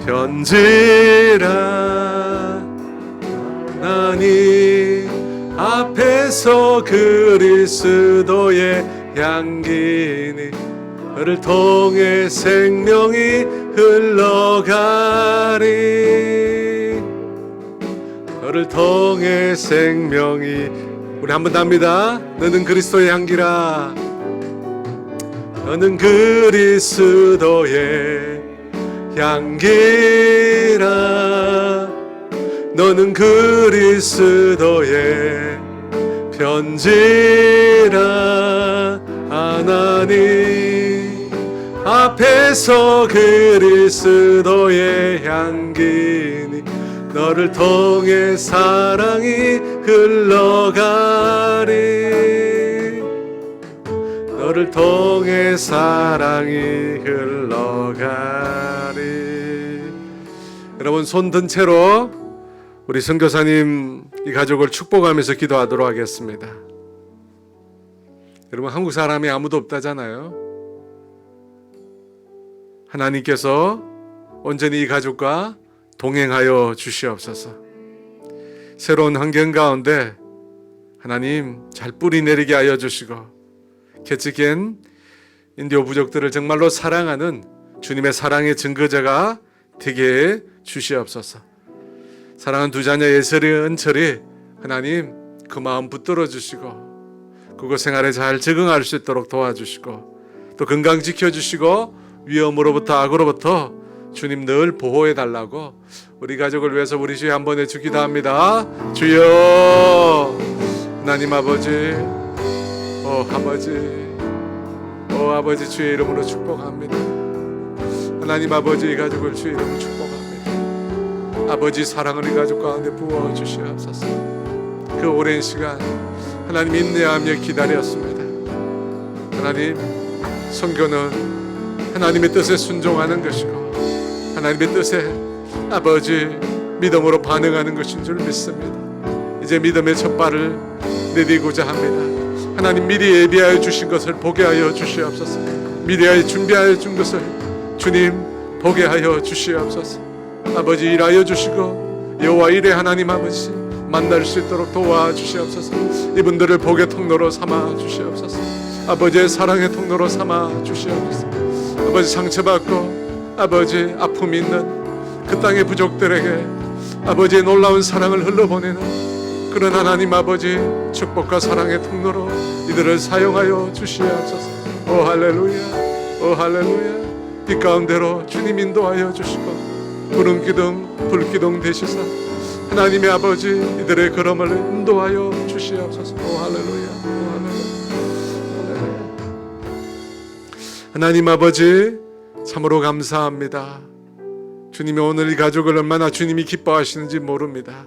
편지라. 하나님 앞에서 그리스도의 향기니 너를 통해 생명이 흘러가리. 너를 통해 생명이. 우리 한번 답니다. 너는 그리스도의 향기라. 너는 그리스도의 향기라. 너는 그리스도의 편지라. 하나님 앞에서 그리스도의 향기니 너를 통해 사랑이 흘러가리. 너를 통해 사랑이 흘러가리. 여러분, 손 든 채로 우리 선교사님 이 가족을 축복하면서 기도하도록 하겠습니다. 여러분, 한국 사람이 아무도 없다잖아요. 하나님께서 온전히 이 가족과 동행하여 주시옵소서. 새로운 환경 가운데 하나님 잘 뿌리 내리게 하여 주시고, 캐치켄 인디오 부족들을 정말로 사랑하는 주님의 사랑의 증거자가 되게 해 주시옵소서. 사랑하는 두 자녀 예슬이, 은철이 하나님 그 마음 붙들어 주시고 그곳 생활에 잘 적응할 수 있도록 도와주시고, 또 건강 지켜주시고 위험으로부터 악으로부터 주님 늘 보호해 달라고 우리 가족을 위해서 우리 주에 한번 해주 기도합니다. 주여 하나님 아버지, 아버지 주의 이름으로 축복합니다. 하나님 아버지 이 가족을 주의 이름으로 축복합니다. 아버지 사랑을 이 가족 가운데 부어 주시옵소서. 그 오랜 시간 하나님 인내하며 기다렸습니다. 하나님, 선교는 하나님의 뜻에 순종하는 것이고 하나님의 뜻에 아버지 믿음으로 반응하는 것인 줄 믿습니다. 이제 믿음의 첫 발을 내디고자 합니다. 하나님 미리 예비하여 주신 것을 보게 하여 주시옵소서. 미리 준비하여 준 것을 주님 보게 하여 주시옵소서. 아버지 일하여 주시고 여호와 일에 하나님 아버지 만날 수 있도록 도와주시옵소서. 이분들을 복의 통로로 삼아 주시옵소서. 아버지의 사랑의 통로로 삼아 주시옵소서. 아버지 상처받고 아버지 아픔 있는 그 땅의 부족들에게 아버지의 놀라운 사랑을 흘러보내는 그런 하나님 아버지 축복과 사랑의 통로로 이들을 사용하여 주시옵소서. 오 할렐루야, 오 할렐루야. 빛 가운데로 주님 인도하여 주시고 구름 기둥 불 기둥 되시사 하나님의 아버지 이들의 걸음을 인도하여 주시옵소서. 오 할렐루야, 오 할렐루야. 하나님 아버지 참으로 감사합니다. 주님이 오늘 이 가족을 얼마나 주님이 기뻐하시는지 모릅니다.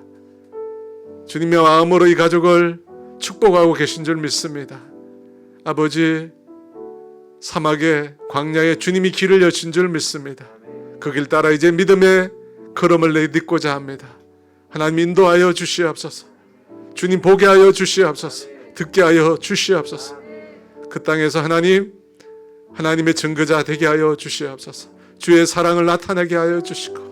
주님의 마음으로 이 가족을 축복하고 계신 줄 믿습니다. 아버지 사막의 광야에 주님이 길을 여신 줄 믿습니다. 그 길 따라 이제 믿음의 걸음을 내딛고자 합니다. 하나님 인도하여 주시옵소서. 주님 보게 하여 주시옵소서. 듣게 하여 주시옵소서. 그 땅에서 하나님의 증거자 되게 하여 주시옵소서. 주의 사랑을 나타내게 하여 주시고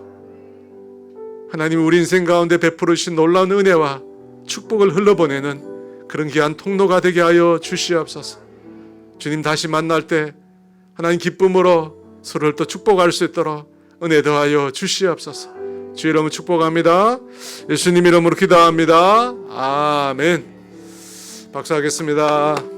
하나님 우리 인생 가운데 베풀으신 놀라운 은혜와 축복을 흘러보내는 그런 귀한 통로가 되게 하여 주시옵소서. 주님 다시 만날 때 하나님 기쁨으로 서로를 또 축복할 수 있도록 은혜 더하여 주시옵소서. 주의 이름으로 축복합니다. 예수님 이름으로 기도합니다. 아멘. 박수하겠습니다.